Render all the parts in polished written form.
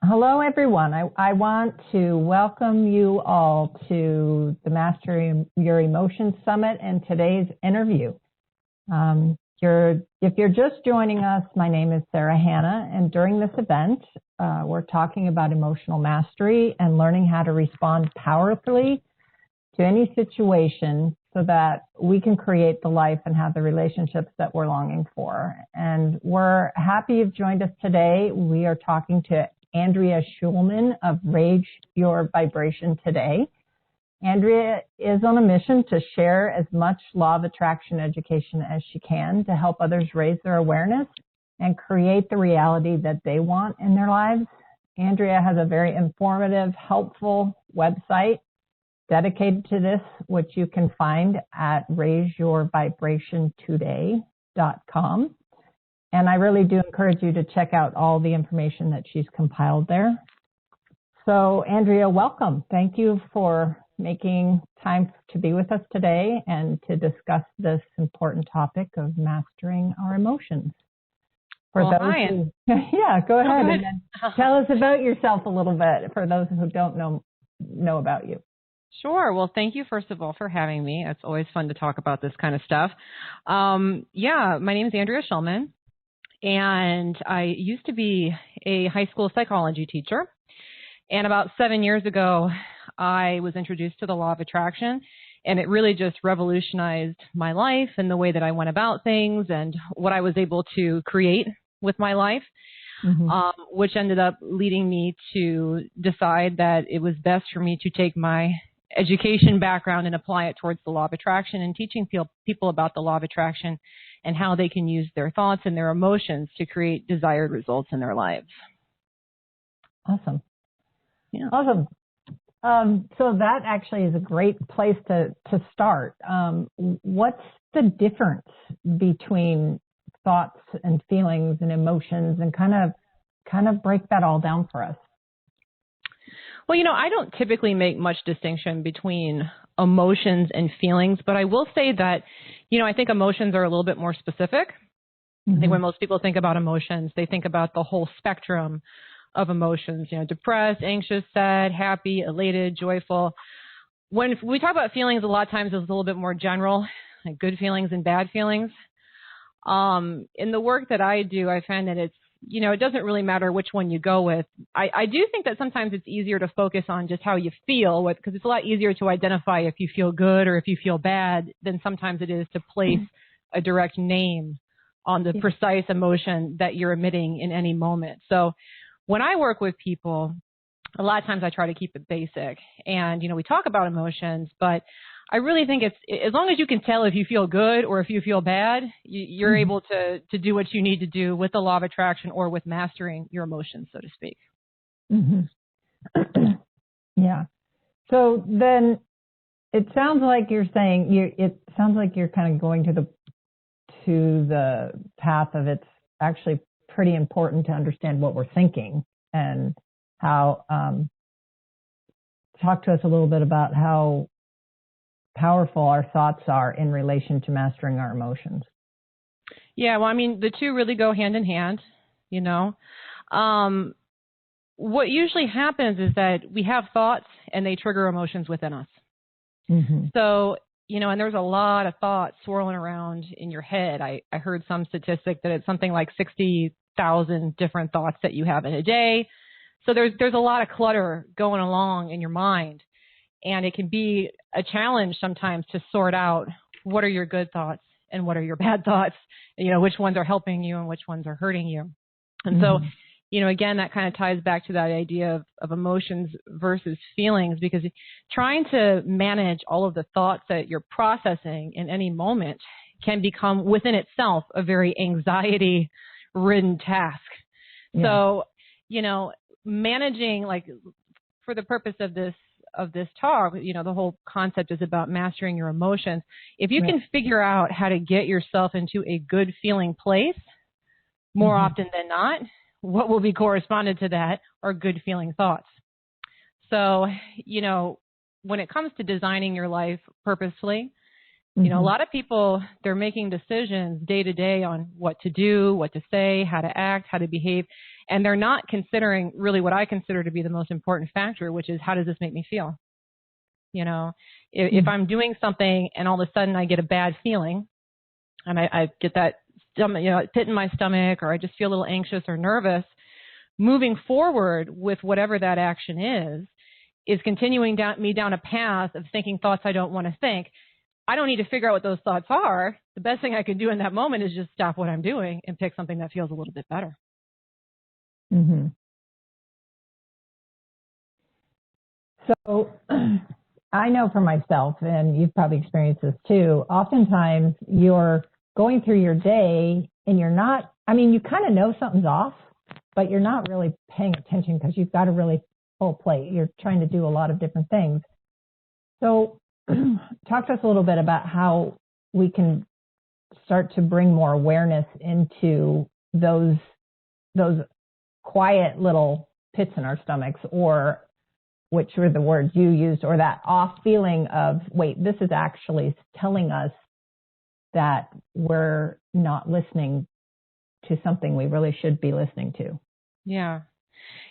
Hello, everyone. I want to welcome you all to the Master Your Emotions Summit and today's interview. If you're just joining us, my name is Sarah Hanna, and during this event, we're talking about emotional mastery and learning how to respond powerfully to any situation so that we can create the life and have the relationships that we're longing for. And we're happy you've joined us today. We are talking to Andrea Schulman of Raise Your Vibration today. Andrea is on a mission to share as much law of attraction education as she can to help others raise their awareness and create the reality that they want in their lives. Andrea has a very informative, helpful website dedicated to this, which you can find at raiseyourvibrationtoday.com. And I really do encourage you to check out all the information that she's compiled there. So, Andrea, welcome. Thank you for making time to be with us today and to discuss this important topic of mastering our emotions. For well, those hi. who, yeah, go ahead and then tell us about yourself a little bit for those who don't know about you. Sure. Well, thank you, first of all, for having me. It's always fun to talk about this kind of stuff. My name is Andrea Schulman, and I used to be a high school psychology teacher. And about 7 years ago, I was introduced to the law of attraction, and it really just revolutionized my life and the way that I went about things and what I was able to create with my life. Which ended up leading me to decide that it was best for me to take my education background and apply it towards the law of attraction and teaching people about the law of attraction and how they can use their thoughts and their emotions to create desired results in their lives. Awesome. Yeah. Awesome. So that actually is a great place to start. What's the difference between thoughts and feelings and emotions, and kind of break that all down for us? Well, I don't typically make much distinction between emotions and feelings, but I will say that, I think emotions are a little bit more specific. I think when most people think about emotions, they think about the whole spectrum of emotions, depressed, anxious, sad, happy, elated, joyful. When we talk about feelings, a lot of times it's a little bit more general, like good feelings and bad feelings. In the work that I do, I find that it's, it doesn't really matter which one you go with. I do think that sometimes it's easier to focus on just how you feel, because it's a lot easier to identify if you feel good or if you feel bad than sometimes it is to place a direct name on the precise emotion that you're emitting in any moment. So when I work with people, a lot of times I try to keep it basic. And, we talk about emotions, but I really think it's, as long as you can tell if you feel good or if you feel bad, you're able to do what you need to do with the law of attraction or with mastering your emotions, so to speak. Yeah. So then it sounds like you're saying, it sounds like you're kind of going to the path of it's actually pretty important to understand what we're thinking and how, talk to us a little bit about how powerful our thoughts are in relation to mastering our emotions. Yeah, well, the two really go hand in hand, What usually happens is that we have thoughts and they trigger emotions within us. So, and there's a lot of thoughts swirling around in your head. I heard some statistic that it's something like 60,000 different thoughts that you have in a day. So there's a lot of clutter going along in your mind. And it can be a challenge sometimes to sort out what are your good thoughts and what are your bad thoughts, which ones are helping you and which ones are hurting you. And so, again, that kind of ties back to that idea of emotions versus feelings, because trying to manage all of the thoughts that you're processing in any moment can become within itself a very anxiety-ridden task. So, managing, like, for the purpose of this talk, the whole concept is about mastering your emotions. If you can figure out how to get yourself into a good feeling place, more often than not, what will be corresponded to that are good feeling thoughts. So, when it comes to designing your life purposefully, a lot of people, they're making decisions day to day on what to do, what to say, how to act, how to behave. And they're not considering really what I consider to be the most important factor, which is, how does this make me feel? You know, if I'm doing something and all of a sudden I get a bad feeling, and I get that stomach, pit in my stomach, or I just feel a little anxious or nervous, moving forward with whatever that action is continuing me down a path of thinking thoughts I don't want to think. I don't need to figure out what those thoughts are. The best thing I can do in that moment is just stop what I'm doing and pick something that feels a little bit better. Mm-hmm. So I know for myself, and you've probably experienced this too, oftentimes you're going through your day and you're not, you kind of know something's off, but you're not really paying attention because you've got a really full plate. You're trying to do a lot of different things. So talk to us a little bit about how we can start to bring more awareness into those quiet little pits in our stomachs, or which were the words you used, or that off feeling of, wait, this is actually telling us that we're not listening to something we really should be listening to. Yeah.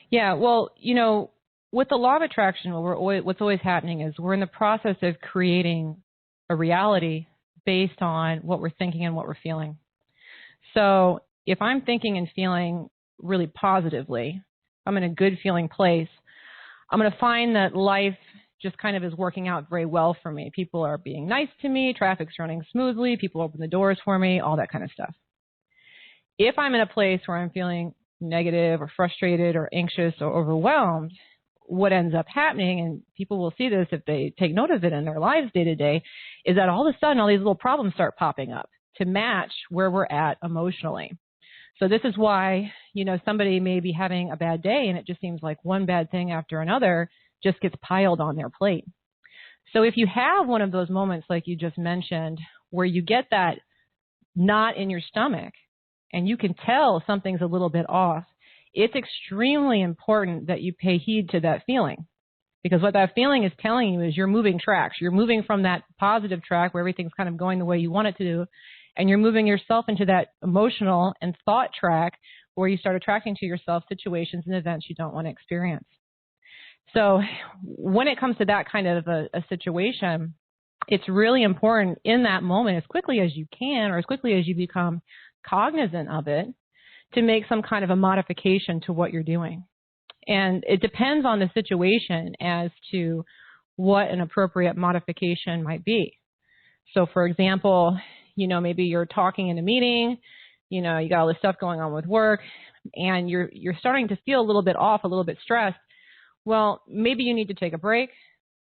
Yeah. Well, with the law of attraction, what's always happening is we're in the process of creating a reality based on what we're thinking and what we're feeling. So if I'm thinking and feeling really positively, I'm in a good feeling place, I'm going to find that life just kind of is working out very well for me. People are being nice to me, traffic's running smoothly, people open the doors for me, all that kind of stuff. If I'm in a place where I'm feeling negative or frustrated or anxious or overwhelmed, what ends up happening, and people will see this if they take note of it in their lives day to day, is that all of a sudden all these little problems start popping up to match where we're at emotionally. So this is why, somebody may be having a bad day and it just seems like one bad thing after another just gets piled on their plate. So if you have one of those moments like you just mentioned, where you get that knot in your stomach and you can tell something's a little bit off, it's extremely important that you pay heed to that feeling. Because what that feeling is telling you is you're moving tracks. You're moving from that positive track where everything's kind of going the way you want it to, and you're moving yourself into that emotional and thought track where you start attracting to yourself situations and events you don't want to experience. So when it comes to that kind of a situation, it's really important in that moment, as quickly as you can, or as quickly as you become cognizant of it, to make some kind of a modification to what you're doing. And it depends on the situation as to what an appropriate modification might be. So for example, maybe you're talking in a meeting, you got all this stuff going on with work, and you're starting to feel a little bit off, a little bit stressed. Well, maybe you need to take a break.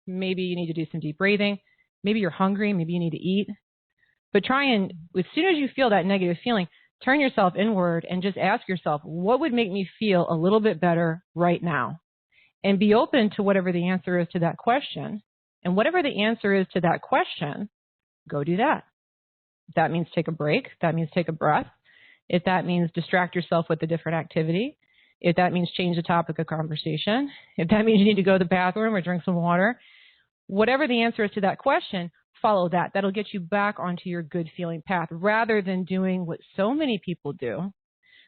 Maybe you need to do some deep breathing. Maybe you're hungry. Maybe you need to eat. But try and, as soon as you feel that negative feeling, turn yourself inward and just ask yourself, what would make me feel a little bit better right now? And be open to whatever the answer is to that question. And whatever the answer is to that question, go do that. If that means take a break, if that means take a breath, if that means distract yourself with a different activity, if that means change the topic of conversation, if that means you need to go to the bathroom or drink some water, whatever the answer is to that question, follow that. That'll get you back onto your good feeling path, rather than doing what so many people do,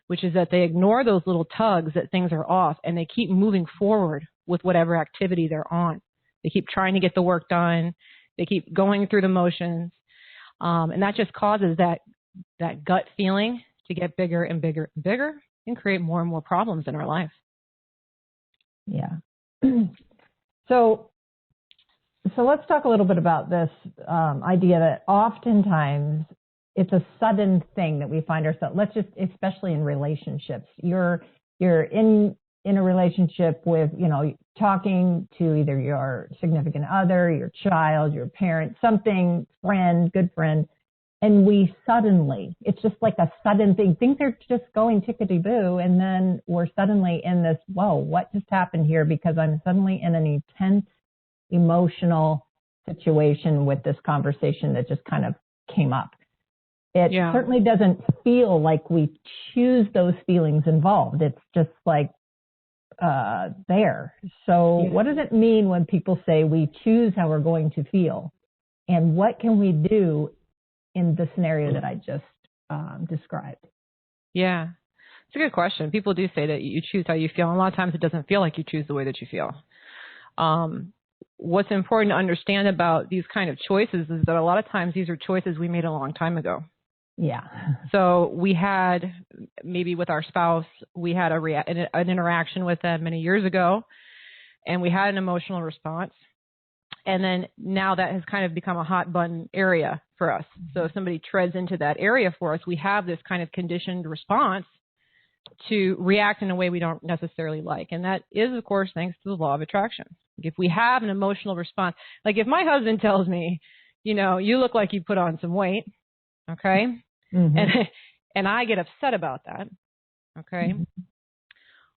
which is that they ignore those little tugs that things are off and they keep moving forward with whatever activity they're on. They keep trying to get the work done. They keep going through the motions. And that just causes that gut feeling to get bigger and bigger and bigger and create more and more problems in our life. Yeah. So let's talk a little bit about this idea that oftentimes it's a sudden thing that we find ourselves, especially in relationships. You're in a relationship with, talking to either your significant other, your child, your parent, good friend, and it's just like a sudden thing. Things are just going tickety-boo, and then we're suddenly in this, whoa, what just happened here? Because I'm suddenly in an intense emotional situation with this conversation that just kind of came up. It certainly doesn't feel like we choose those feelings involved. It's just like there. So what does it mean when people say we choose how we're going to feel? And what can we do in the scenario that I just described? Yeah. It's a good question. People do say that you choose how you feel, and a lot of times it doesn't feel like you choose the way that you feel. What's important to understand about these kind of choices is that a lot of times these are choices we made a long time ago. Yeah. So we had, maybe with our spouse, we had an interaction with them many years ago, and we had an emotional response. And then now that has kind of become a hot button area for us. So if somebody treads into that area for us, we have this kind of conditioned response to react in a way we don't necessarily like. And that is, of course, thanks to the law of attraction. If we have an emotional response, like if my husband tells me, you know, you look like you put on some weight, okay, and I get upset about that, okay,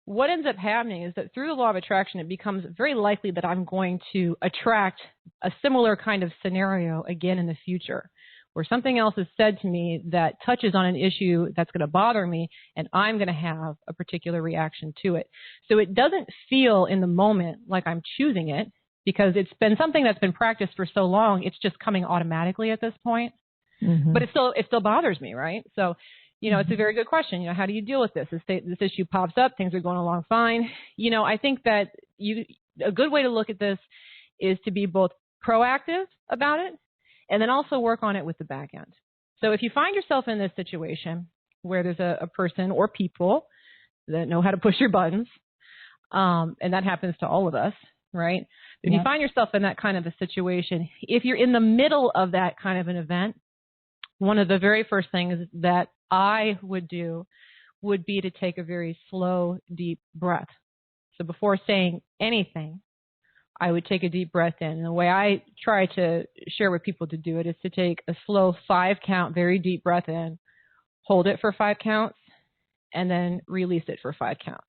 what ends up happening is that through the law of attraction, it becomes very likely that I'm going to attract a similar kind of scenario again in the future, where something else is said to me that touches on an issue that's going to bother me, and I'm going to have a particular reaction to it. So it doesn't feel in the moment like I'm choosing it, because it's been something that's been practiced for so long, it's just coming automatically at this point. But it still bothers me, right? So, you know, it's a very good question. You know, how do you deal with this? This issue pops up, things are going along fine. You know, I think that a good way to look at this is to be both proactive about it and then also work on it with the back end. So if you find yourself in this situation where there's a person or people that know how to push your buttons, and that happens to all of us, right? If you find yourself in that kind of a situation, if you're in the middle of that kind of an event, one of the very first things that I would do would be to take a very slow, deep breath. So before saying anything, I would take a deep breath in. And the way I try to share with people to do it is to take a slow 5-count, very deep breath in, hold it for 5 counts, and then release it for 5 counts.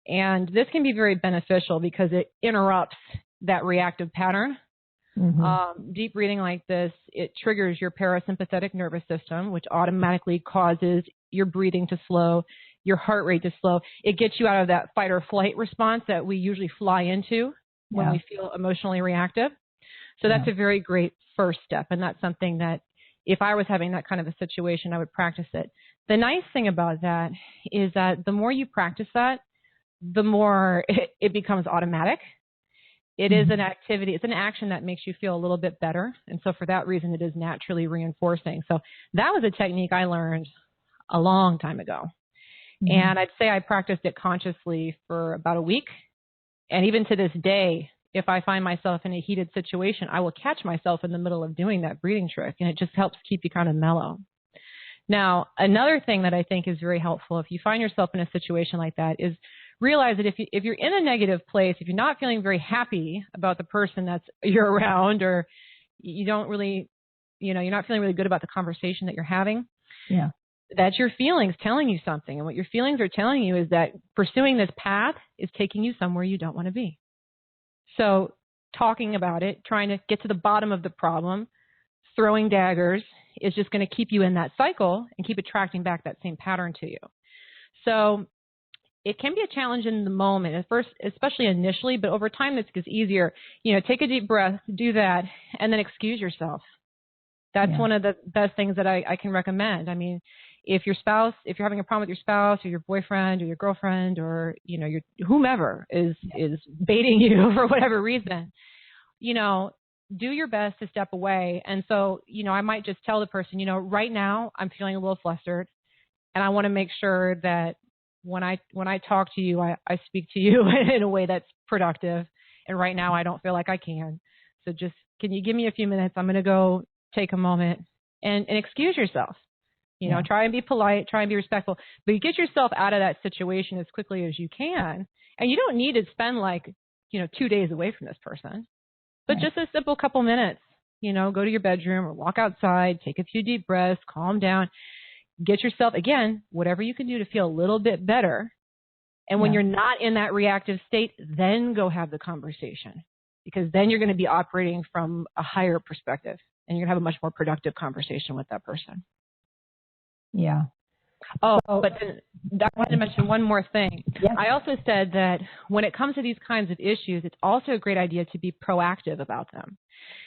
And this can be very beneficial because it interrupts that reactive pattern. Deep breathing like this, it triggers your parasympathetic nervous system, which automatically causes your breathing to slow, your heart rate to slow. It gets you out of that fight or flight response that we usually fly into when we feel emotionally reactive. So that's a very great first step. And that's something that if I was having that kind of a situation, I would practice it. The nice thing about that is that the more you practice that, the more it becomes automatic. It is an activity, it's an action that makes you feel a little bit better. And so for that reason, it is naturally reinforcing. So that was a technique I learned a long time ago. And I'd say I practiced it consciously for about a week. And even to this day, if I find myself in a heated situation, I will catch myself in the middle of doing that breathing trick. And it just helps keep you kind of mellow. Now, another thing that I think is very helpful if you find yourself in a situation like that is realize that if you're in a negative place, if you're not feeling very happy about the person you're around, or you don't really, you know, you're not feeling really good about the conversation that you're having, that's your feelings telling you something. And what your feelings are telling you is that pursuing this path is taking you somewhere you don't want to be. So talking about it, trying to get to the bottom of the problem, throwing daggers is just going to keep you in that cycle and keep attracting back that same pattern to you. So it can be a challenge in the moment, at first, especially initially, but over time this gets easier. You know, take a deep breath, do that, and then excuse yourself. That's one of the best things that I can recommend. I mean, if you're having a problem with your spouse or your boyfriend or your girlfriend or, you know, whomever is baiting you for whatever reason, you know, do your best to step away. And so, you know, I might just tell the person, you know, right now I'm feeling a little flustered, and I want to make sure that when I talk to you, I speak to you in a way that's productive. And right now I don't feel like I can. So just, can you give me a few minutes? I'm going to go take a moment and excuse yourself. You know, try and be polite, try and be respectful, but you get yourself out of that situation as quickly as you can. And you don't need to spend 2 days away from this person, but just a simple couple minutes, you know, go to your bedroom or walk outside, take a few deep breaths, calm down. Get yourself, again, whatever you can do to feel a little bit better. And when you're not in that reactive state, then go have the conversation, because then you're going to be operating from a higher perspective and you're going to have a much more productive conversation with that person. Yeah. Oh, but then I wanted to mention one more thing. Yes. I also said that when it comes to these kinds of issues, it's also a great idea to be proactive about them.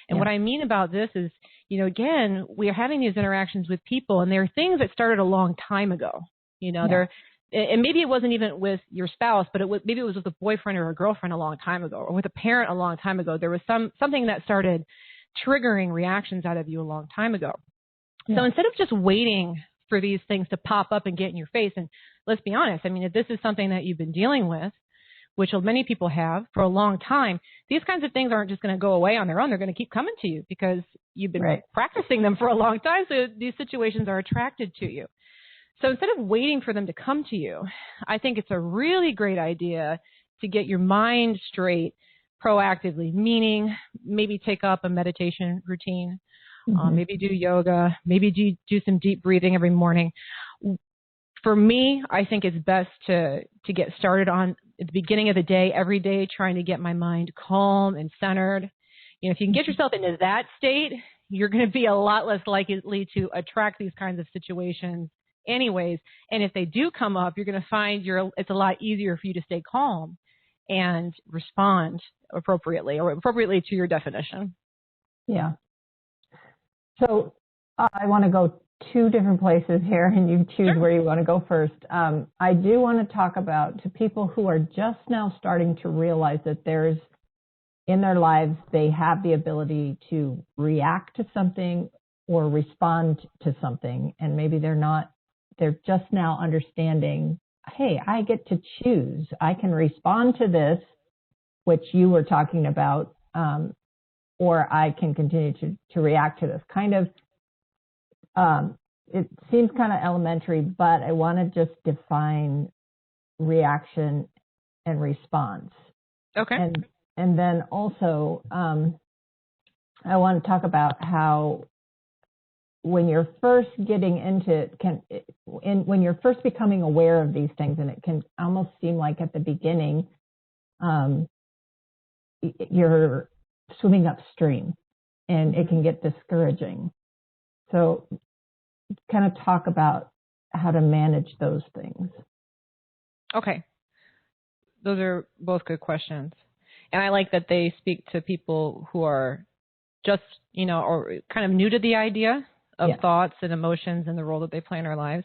And what I mean about this is, you know, again, we are having these interactions with people, and there are things that started a long time ago. You know, and maybe it wasn't even with your spouse, but maybe it was with a boyfriend or a girlfriend a long time ago, or with a parent a long time ago. There was something that started triggering reactions out of you a long time ago. Yeah. So instead of just waiting for these things to pop up and get in your face, and let's be honest, I mean, if this is something that you've been dealing with, which many people have for a long time, these kinds of things aren't just going to go away on their own. They're going to keep coming to you because you've been practicing them for a long time. So these situations are attracted to you. So instead of waiting for them to come to you, I think it's a really great idea to get your mind straight proactively, meaning maybe take up a meditation routine, maybe do yoga, maybe do some deep breathing every morning. For me, I think it's best to get started at the beginning of the day, every day, trying to get my mind calm and centered. You know, if you can get yourself into that state, you're going to be a lot less likely to attract these kinds of situations anyways. And if they do come up, you're going to find it's a lot easier for you to stay calm and respond appropriately, or appropriately to your definition. Yeah. So I want to go two different places here, and you choose where you want to go first. I do want to talk about, to people who are just now starting to realize that there's, in their lives, they have the ability to react to something or respond to something, and maybe they're just now understanding, hey, I get to choose. I can respond to this, which you were talking about, or I can continue to react to this. Kind of, it seems kind of elementary, but I want to just define reaction and response. Okay. And then also, I want to talk about how when you're first getting into it, when you're first becoming aware of these things, and it can almost seem like at the beginning, you're swimming upstream, and it can get discouraging. So kind of talk about how to manage those things. Okay. Those are both good questions. And I like that they speak to people who are just, or kind of new to the idea of thoughts and emotions and the role that they play in our lives.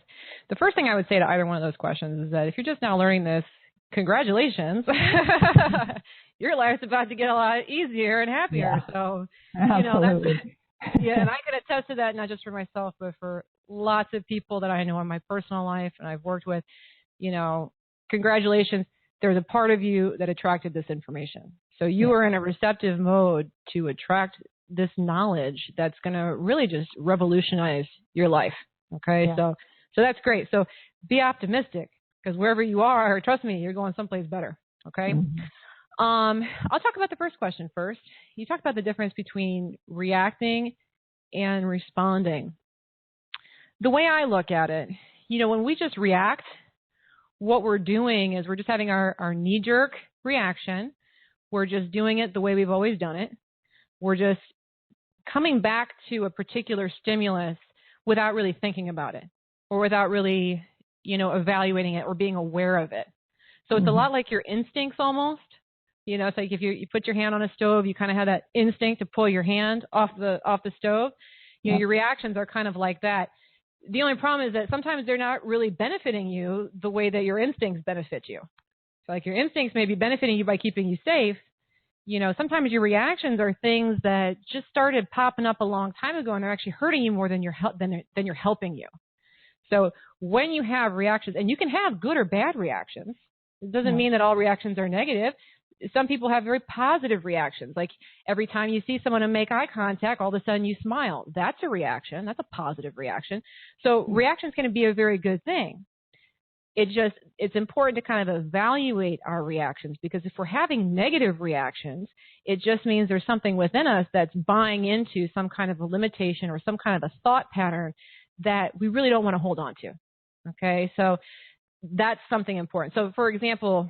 The first thing I would say to either one of those questions is that if you're just now learning this, congratulations. Your life's about to get a lot easier and happier. Yeah. So, Absolutely. and I can attest to that, not just for myself, but for lots of people that I know in my personal life and I've worked with. Congratulations. There's a part of you that attracted this information. So you are in a receptive mode to attract this knowledge that's going to really just revolutionize your life. Okay. Yeah. So that's great. So be optimistic, because wherever you are, trust me, you're going someplace better. Okay. Mm-hmm. I'll talk about the first question first. You talked about the difference between reacting and responding. The way I look at it, when we just react, what we're doing is we're just having our knee-jerk reaction. We're just doing it the way we've always done it. We're just coming back to a particular stimulus without really thinking about it, or without really, evaluating it or being aware of it. So it's a lot like your instincts almost. It's like if you put your hand on a stove, you kind of have that instinct to pull your hand off the stove. Your reactions are kind of like that. The only problem is that sometimes they're not really benefiting you the way that your instincts benefit you. So like your instincts may be benefiting you by keeping you safe. Sometimes your reactions are things that just started popping up a long time ago, and they're actually hurting you more than you're helping you. So when you have reactions, and you can have good or bad reactions, it doesn't mean that all reactions are negative. Some people have very positive reactions. Like every time you see someone and make eye contact, all of a sudden you smile. That's a reaction. That's a positive reaction. So reactions can be a very good thing. It's important to kind of evaluate our reactions, because if we're having negative reactions, it just means there's something within us that's buying into some kind of a limitation or some kind of a thought pattern that we really don't want to hold on to. Okay, so that's something important. So for example,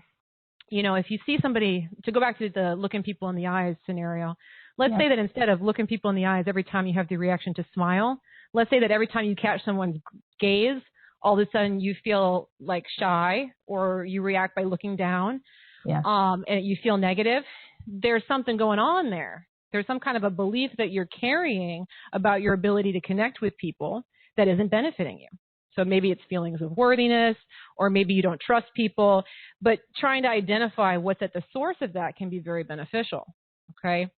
if you see somebody, to go back to the looking people in the eyes scenario, let's say that instead of looking people in the eyes every time you have the reaction to smile, let's say that every time you catch someone's gaze, all of a sudden you feel like shy, or you react by looking down, and you feel negative. There's something going on there. There's some kind of a belief that you're carrying about your ability to connect with people that isn't benefiting you. So maybe it's feelings of worthiness, or maybe you don't trust people, but trying to identify what's at the source of that can be very beneficial, okay?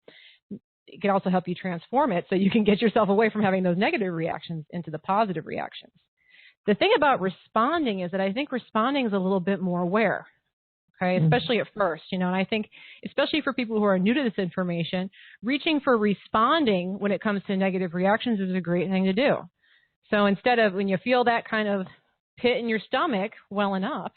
It can also help you transform it so you can get yourself away from having those negative reactions into the positive reactions. The thing about responding is that I think responding is a little bit more aware, okay, especially at first, and I think especially for people who are new to this information, reaching for responding when it comes to negative reactions is a great thing to do. So instead of when you feel that kind of pit in your stomach welling up,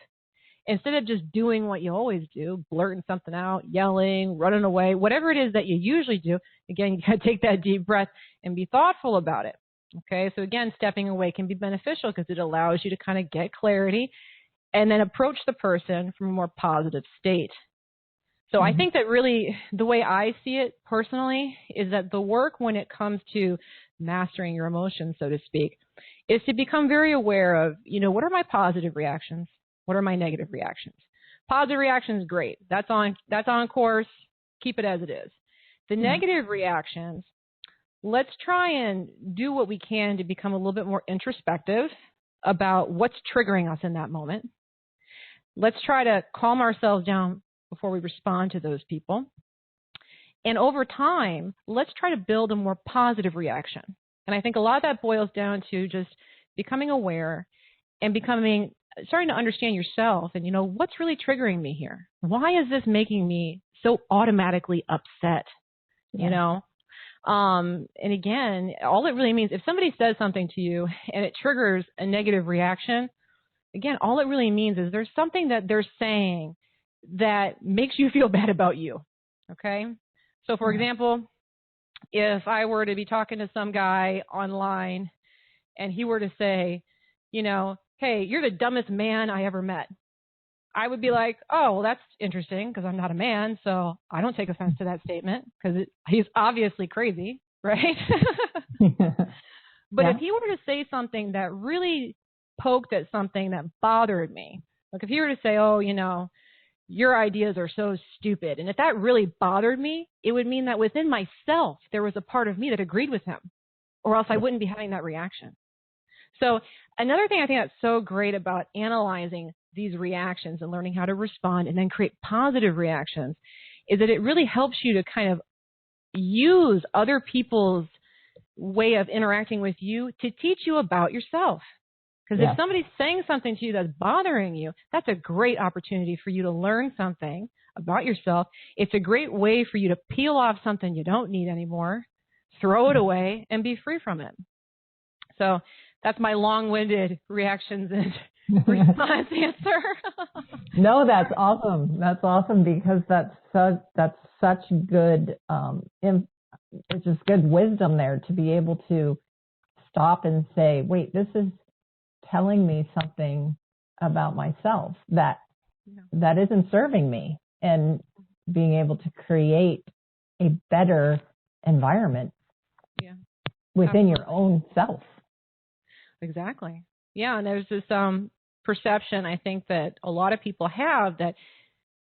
instead of just doing what you always do, blurting something out, yelling, running away, whatever it is that you usually do, again, you got to take that deep breath and be thoughtful about it. Okay, so again, stepping away can be beneficial because it allows you to kind of get clarity and then approach the person from a more positive state. So I think that really the way I see it personally is that the work when it comes to mastering your emotions, so to speak, is to become very aware of, what are my positive reactions? What are my negative reactions? Positive reactions, great. That's on course. Keep it as it is. The negative reactions, let's try and do what we can to become a little bit more introspective about what's triggering us in that moment. Let's try to calm ourselves down before we respond to those people. And over time, let's try to build a more positive reaction. And I think a lot of that boils down to just becoming aware and starting to understand yourself and, what's really triggering me here? Why is this making me so automatically upset? Yeah. And again, all it really means, if somebody says something to you and it triggers a negative reaction, again, all it really means is there's something that they're saying that makes you feel bad about you, okay? So, for example, if I were to be talking to some guy online and he were to say, hey, you're the dumbest man I ever met, I would be like, oh, well, that's interesting because I'm not a man, so I don't take offense to that statement because he's obviously crazy, right? But if he were to say something that really poked at something that bothered me, like if he were to say, oh, your ideas are so stupid, and if that really bothered me, it would mean that within myself there was a part of me that agreed with him, or else I wouldn't be having that reaction. So another thing I think that's so great about analyzing these reactions and learning how to respond and then create positive reactions is that it really helps you to kind of use other people's way of interacting with you to teach you about yourself. Because if somebody's saying something to you that's bothering you, that's a great opportunity for you to learn something about yourself. It's a great way for you to peel off something you don't need anymore, throw it away, and be free from it. So that's my long-winded reactions and response answer. No, that's awesome. That's awesome because that's such good, it's just good wisdom there to be able to stop and say, wait, this is telling me something about myself that isn't serving me, and being able to create a better environment within your own self. Exactly. Yeah, and there's this perception, I think, that a lot of people have that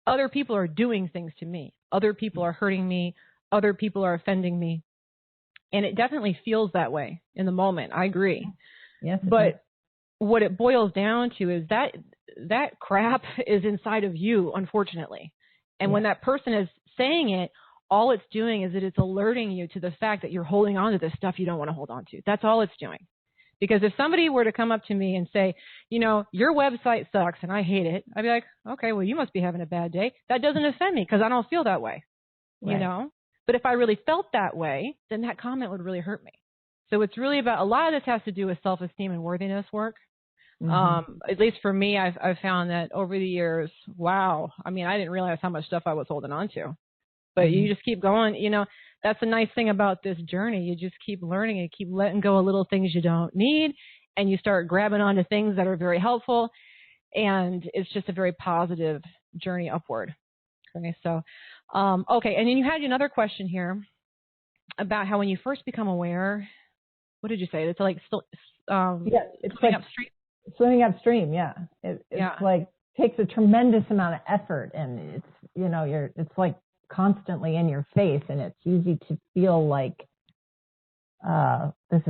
other people are doing things to me. Other people are hurting me. Other people are offending me. And it definitely feels that way in the moment. I agree. Yes. But what it boils down to is that crap is inside of you, unfortunately. And when that person is saying it, all it's doing is that it's alerting you to the fact that you're holding on to this stuff you don't want to hold on to. That's all it's doing. Because if somebody were to come up to me and say, your website sucks and I hate it, I'd be like, okay, well, you must be having a bad day. That doesn't offend me because I don't feel that way, But if I really felt that way, then that comment would really hurt me. So it's really about, a lot of this has to do with self-esteem and worthiness work. At least for me, I've found that over the years, wow, I didn't realize how much stuff I was holding on to. But you just keep going, that's the nice thing about this journey. You just keep learning and keep letting go of little things you don't need, and you start grabbing onto things that are very helpful, and it's just a very positive journey upward. Okay, so, okay, and then you had another question here about how when you first become aware, what did you say? It's like it's swimming like upstream. Swimming upstream, it's like takes a tremendous amount of effort, and it's it's like constantly in your face, and it's easy to feel like this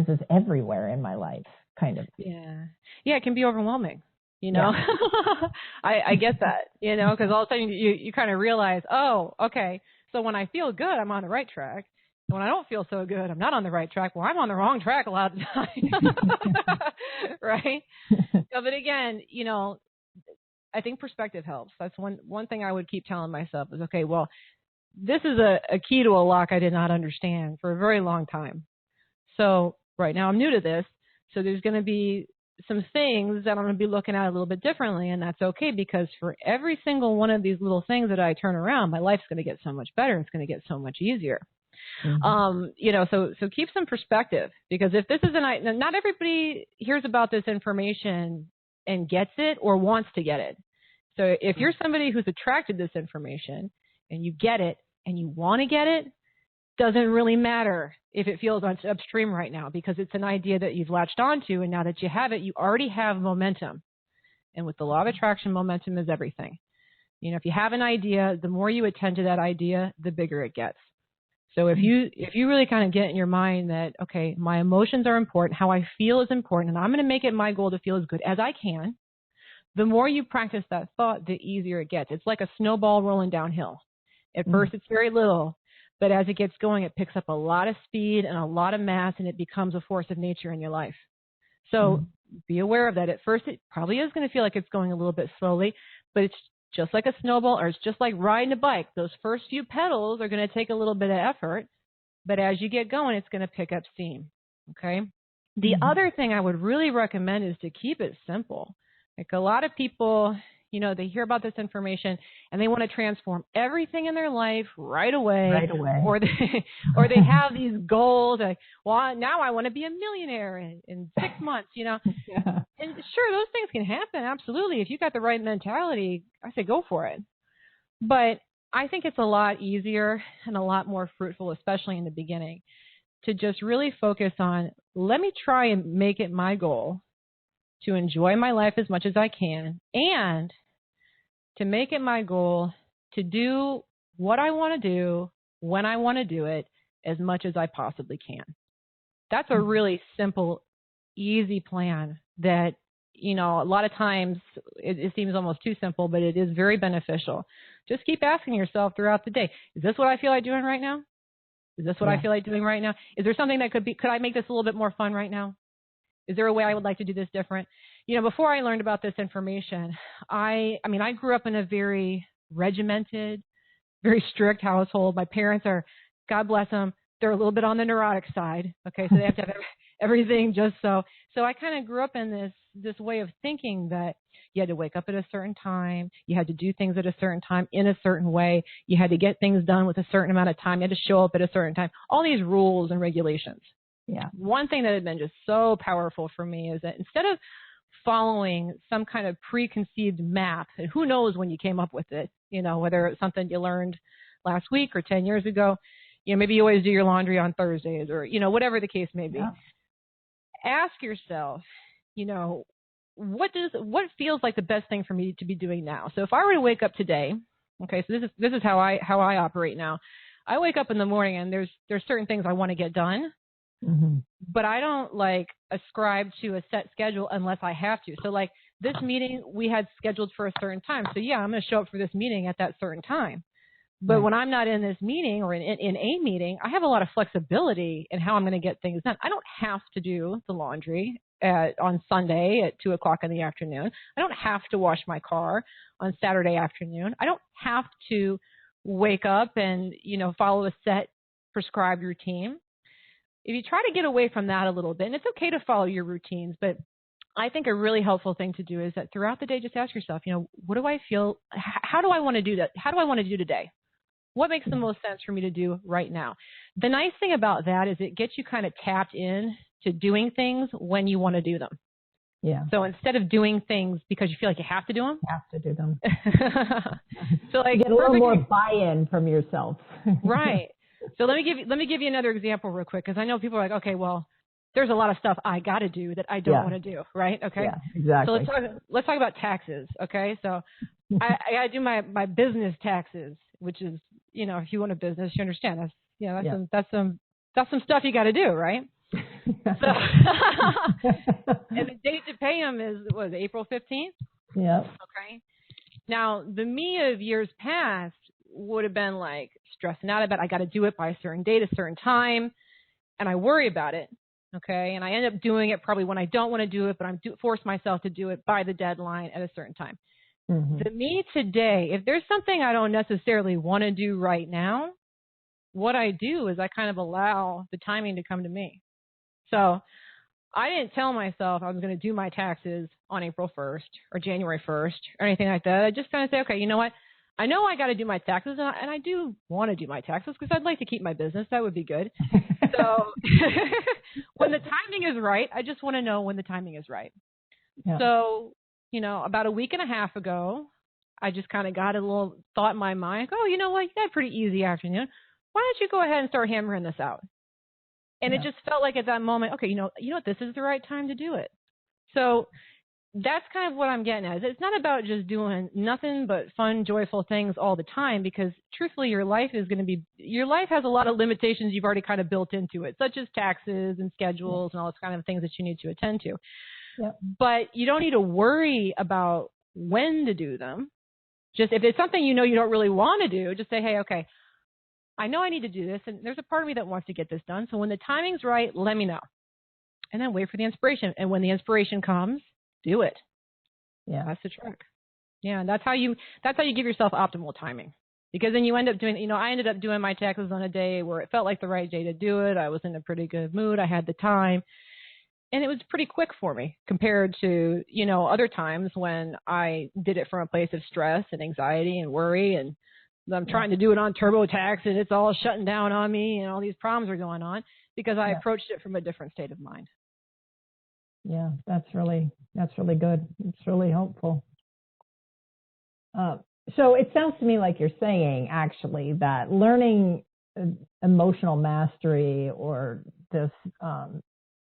is everywhere in my life kind of. Yeah. Yeah, it can be overwhelming, you know. Yeah. I get that, you know, because all of a sudden you kind of realize, oh, okay, so when I feel good, I'm on the right track. When I don't feel so good, I'm not on the right track. Well, I'm on the wrong track a lot of the time. Right? So, but again, you know, I think perspective helps. That's one thing I would keep telling myself is, okay, well, this is a key to a lock I did not understand for a very long time. So right now I'm new to this. So there's going to be some things that I'm going to be looking at a little bit differently, and that's okay, because for every single one of these little things that I turn around, my life's going to get so much better. It's going to get so much easier. Mm-hmm. You know, so keep some perspective, because if this isn't, not everybody hears about this information and gets it or wants to get it. So if you're somebody who's attracted to this information and you get it and you want to get it, doesn't really matter if it feels upstream right now, because it's an idea that you've latched onto, and now that you have it, you already have momentum. And with the law of attraction, momentum is everything. You know, if you have an idea, the more you attend to that idea, the bigger it gets. So if you really kind of get in your mind that, okay, my emotions are important, how I feel is important, and I'm going to make it my goal to feel as good as I can, the more you practice that thought, the easier it gets. It's like a snowball rolling downhill. At first, it's very little, but as it gets going, it picks up a lot of speed and a lot of mass, and it becomes a force of nature in your life. So be aware of that. At first, it probably is going to feel like it's going a little bit slowly, but it's just like a snowball, or it's just like riding a bike. Those first few pedals are going to take a little bit of effort, but as you get going, it's going to pick up steam. Okay. The other thing I would really recommend is to keep it simple. Like, a lot of people, you know, they hear about this information and they want to transform everything in their life right away. Or they have these goals like, well, now I want to be a millionaire in 6 months, you know. Yeah. And sure, those things can happen. Absolutely. If you got the right mentality, I say go for it. But I think it's a lot easier and a lot more fruitful, especially in the beginning, to just really focus on, let me try and make it my goal to enjoy my life as much as I can, and to make it my goal to do what I want to do when I want to do it as much as I possibly can. That's a really simple, easy plan that, you know, a lot of times it seems almost too simple, but it is very beneficial. Just keep asking yourself throughout the day, is this what I feel like doing right now? Is this what I feel like doing right now? Is there something that could I make this a little bit more fun right now? Is there a way I would like to do this different? You know, before I learned about this information, I grew up in a very regimented, very strict household. My parents are, God bless them, they're a little bit on the neurotic side. Okay, so they have to have everything just so. So I kind of grew up in this way of thinking that you had to wake up at a certain time, you had to do things at a certain time in a certain way, you had to get things done with a certain amount of time, you had to show up at a certain time, all these rules and regulations. Yeah. One thing that had been just so powerful for me is that instead of following some kind of preconceived map, and who knows when you came up with it, you know, whether it's something you learned last week or 10 years ago, you know, maybe you always do your laundry on Thursdays, or, you know, whatever the case may be. Yeah. Ask yourself, you know, what feels like the best thing for me to be doing now? So if I were to wake up today, okay, so this is how I operate now. I wake up in the morning and there's certain things I want to get done. But I don't like ascribe to a set schedule unless I have to. So like this meeting we had scheduled for a certain time. So yeah, I'm going to show up for this meeting at that certain time. But when I'm not in this meeting or in a meeting, I have a lot of flexibility in how I'm going to get things done. I don't have to do the laundry on Sunday at 2:00 in the afternoon. I don't have to wash my car on Saturday afternoon. I don't have to wake up and, you know, follow a set prescribed routine. If you try to get away from that a little bit, and it's okay to follow your routines, but I think a really helpful thing to do is that throughout the day, just ask yourself, you know, what do I feel? How do I want to do that? How do I want to do today? What makes the most sense for me to do right now? The nice thing about that is it gets you kind of tapped in to doing things when you want to do them. Yeah. So instead of doing things because you feel like you have to do them. Have to do them. So like, you get a little more buy-in from yourself. Right. So let me give you another example real quick, because I know people are like, okay, well, there's a lot of stuff I got to do that I don't want to do, right? Okay. Yeah, exactly. So let's talk about taxes. Okay. So I got to do my business taxes, which is, you know, if you own a business, you understand that's some stuff you got to do, right? So, and the date to pay them is, what, April 15th? Yep. Okay. Now, the me of years past would have been like stressing out about, I got to do it by a certain date, a certain time, and I worry about it. Okay. And I end up doing it probably when I don't want to do it, but I'm force myself to do it by the deadline at a certain time. Mm-hmm. The me today, if there's something I don't necessarily want to do right now, what I do is I kind of allow the timing to come to me. So I didn't tell myself I was going to do my taxes on April 1st or January 1st or anything like that. I just kind of say, okay, you know what? I know I got to do my taxes, and I do want to do my taxes because I'd like to keep my business. That would be good. So when the timing is right, I just want to know when the timing is right. Yeah. So, you know, about a week and a half ago, I just kind of got a little thought in my mind. Oh, you know what? You had a pretty easy afternoon. Why don't you go ahead and start hammering this out? And it just felt like at that moment, okay, you know what? This is the right time to do it. So that's kind of what I'm getting at. It's not about just doing nothing but fun, joyful things all the time, because truthfully, your life has a lot of limitations you've already kind of built into it, such as taxes and schedules and all those kind of things that you need to attend to. Yep. But you don't need to worry about when to do them. Just if it's something you know you don't really want to do, just say, hey, okay, I know I need to do this, and there's a part of me that wants to get this done. So when the timing's right, let me know. And then wait for the inspiration. And when the inspiration comes, do it. Yeah. That's the trick. Yeah, and that's how you give yourself optimal timing. Because then you end up doing, I ended up doing my taxes on a day where it felt like the right day to do it. I was in a pretty good mood. I had the time. And it was pretty quick for me compared to, other times when I did it from a place of stress and anxiety and worry, and I'm trying to do it on TurboTax and it's all shutting down on me and all these problems are going on because I approached it from a different state of mind. Yeah, that's really good. It's really helpful. So it sounds to me like you're saying actually that learning emotional mastery, or this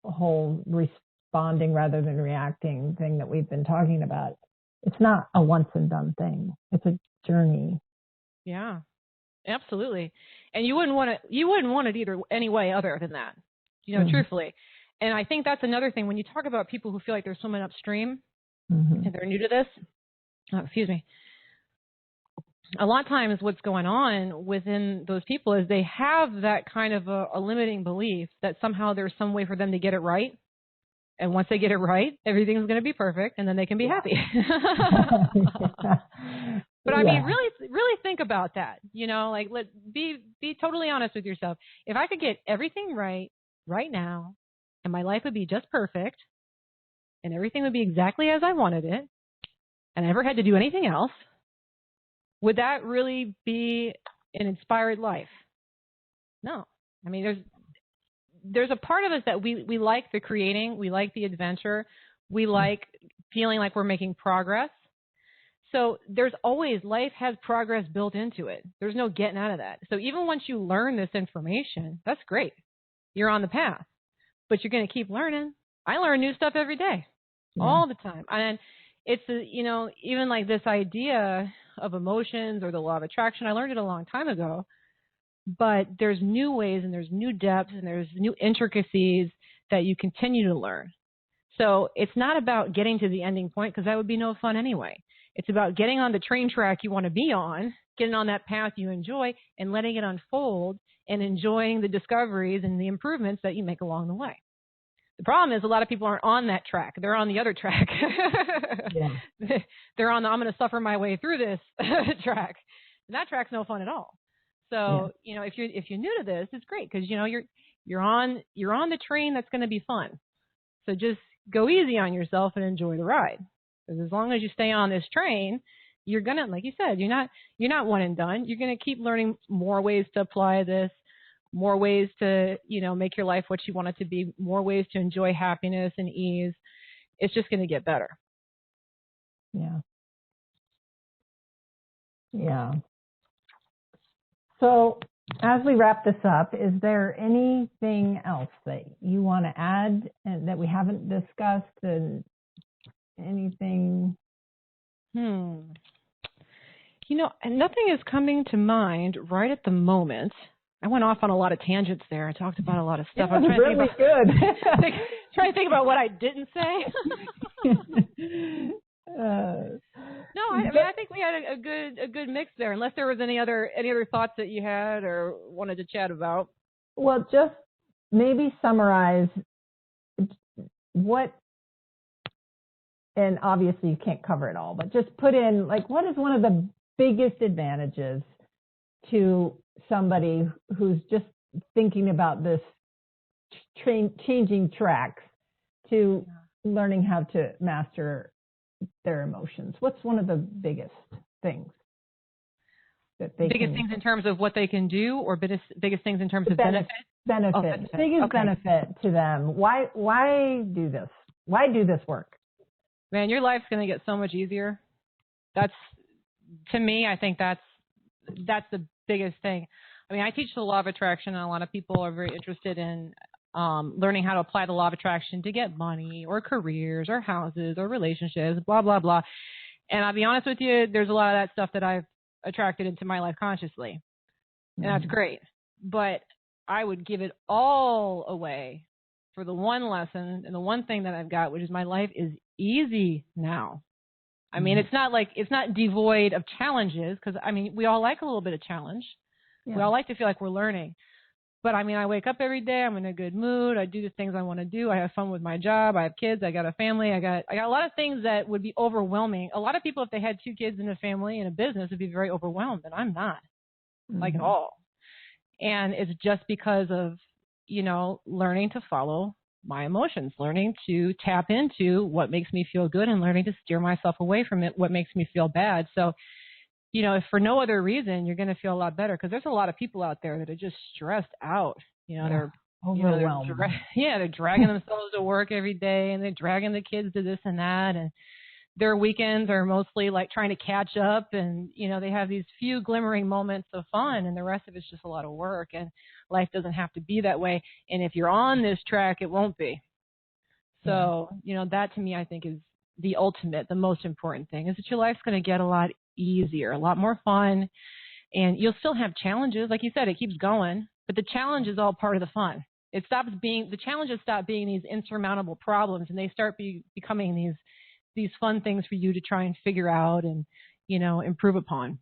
whole responding rather than reacting thing that we've been talking about, it's not a once and done thing. It's a journey. Yeah, absolutely. And you wouldn't want it either any way other than that, truthfully. And I think that's another thing when you talk about people who feel like they're swimming upstream and they're new to this. A lot of times what's going on within those people is they have that kind of a limiting belief that somehow there's some way for them to get it right. And once they get it right, everything's going to be perfect and then they can be happy. But I mean, really think about that. Be totally honest with yourself. If I could get everything right now, and my life would be just perfect, and everything would be exactly as I wanted it, and I never had to do anything else, would that really be an inspired life? No. I mean, there's a part of us that we like the creating, we like the adventure, we like feeling like we're making progress. So life has progress built into it. There's no getting out of that. So even once you learn this information, that's great. You're on the path, but you're going to keep learning. I learn new stuff every day, all the time. And it's, even like this idea of emotions or the law of attraction, I learned it a long time ago, but there's new ways and there's new depths and there's new intricacies that you continue to learn. So it's not about getting to the ending point, because that would be no fun anyway. It's about getting on the train track you want to be on, getting on that path you enjoy, and letting it unfold and enjoying the discoveries and the improvements that you make along the way. The problem is a lot of people aren't on that track. They're on the other track. They're on the I'm going to suffer my way through this track. And that track's no fun at all. So, if you're new to this, it's great because, you're on the train that's going to be fun. So just go easy on yourself and enjoy the ride. Because as long as you stay on this train, you're going to, like you said, you're not one and done. You're going to keep learning more ways to apply this, more ways to, make your life what you want it to be, more ways to enjoy happiness and ease. It's just going to get better. Yeah. Yeah. So as we wrap this up, is there anything else that you want to add and that we haven't discussed, and anything? Nothing is coming to mind right at the moment. I went off on a lot of tangents there. I talked about a lot of stuff. It was really good. Trying to think about what I didn't say. No, I mean, I think we had a good mix there. Unless there was any other thoughts that you had or wanted to chat about. Well, just maybe summarize what, and obviously you can't cover it all, but just put in, like, what is one of the biggest advantages to somebody who's just thinking about this changing tracks to learning how to master their emotions? What's one of the biggest things that they biggest things in terms of what they can do, or biggest things in terms of benefit? Benefit. Biggest benefit to them. Why do this? Why do this work? Man, your life's going to get so much easier. That's, to me, I think that's the biggest thing. I mean, I teach the law of attraction, and a lot of people are very interested in learning how to apply the law of attraction to get money or careers or houses or relationships, blah, blah, blah. And I'll be honest with you, there's a lot of that stuff that I've attracted into my life consciously. And that's great. But I would give it all away for the one lesson and the one thing that I've got, which is my life is easy now. I mean, it's not devoid of challenges, because, I mean, we all like a little bit of challenge. Yeah. We all like to feel like we're learning. But, I mean, I wake up every day. I'm in a good mood. I do the things I want to do. I have fun with my job. I have kids. I got a family. I got a lot of things that would be overwhelming. A lot of people, if they had 2 kids and a family and a business, would be very overwhelmed. And I'm not, like, at all. And it's just because of, learning to follow my emotions, learning to tap into what makes me feel good and learning to steer myself away from it, what makes me feel bad. So, if for no other reason, you're going to feel a lot better, because there's a lot of people out there that are just stressed out. They're overwhelmed. They're dragging themselves to work every day, and they're dragging the kids to this and that. And their weekends are mostly like trying to catch up. And, they have these few glimmering moments of fun, and the rest of it's just a lot of work. And life doesn't have to be that way. And if you're on this track, it won't be. So, that to me, I think is the ultimate, the most important thing, is that your life's going to get a lot easier, a lot more fun, and you'll still have challenges. Like you said, it keeps going, but the challenge is all part of the fun. The challenges stop being these insurmountable problems, and they start becoming these fun things for you to try and figure out and, improve upon.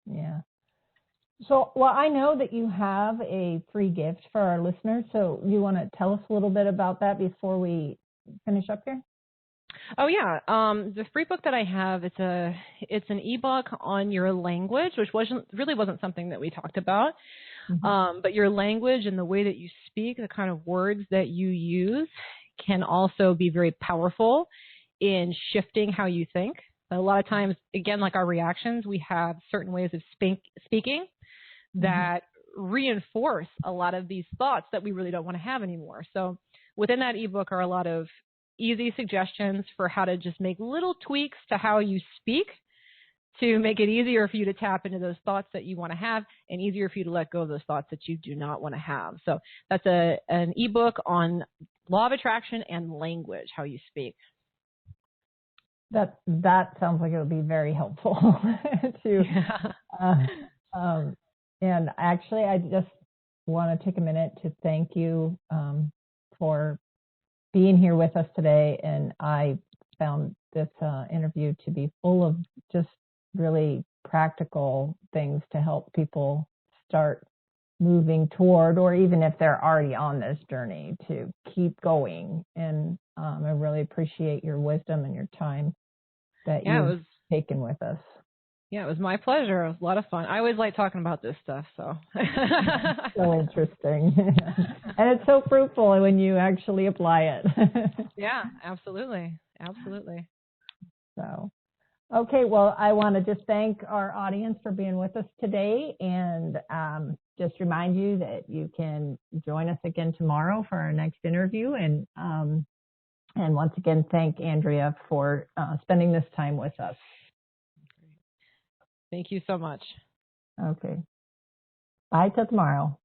Yeah. So, well, I know that you have a free gift for our listeners, so you want to tell us a little bit about that before we finish up here? Oh yeah, the free book that I have, it's an ebook on your language, which wasn't something that we talked about. But your language and the way that you speak, the kind of words that you use, can also be very powerful in shifting how you think. A lot of times, again, like our reactions, we have certain ways of speaking that reinforce a lot of these thoughts that we really don't want to have anymore. So within that ebook are a lot of easy suggestions for how to just make little tweaks to how you speak to make it easier for you to tap into those thoughts that you want to have, and easier for you to let go of those thoughts that you do not want to have. So that's an ebook on law of attraction and language, how you speak. That sounds like it would be very helpful and actually, I just want to take a minute to thank you for being here with us today. And I found this interview to be full of just really practical things to help people start moving toward, or even if they're already on this journey, to keep going. And I really appreciate your wisdom and your time that you've taken with us. Yeah, it was my pleasure. It was a lot of fun. I always like talking about this stuff, so. So interesting. And it's so fruitful when you actually apply it. Yeah, absolutely. Absolutely. So, okay, well, I want to just thank our audience for being with us today, and just remind you that you can join us again tomorrow for our next interview. And once again, thank Andrea for spending this time with us. Thank you so much. Okay. Bye till tomorrow.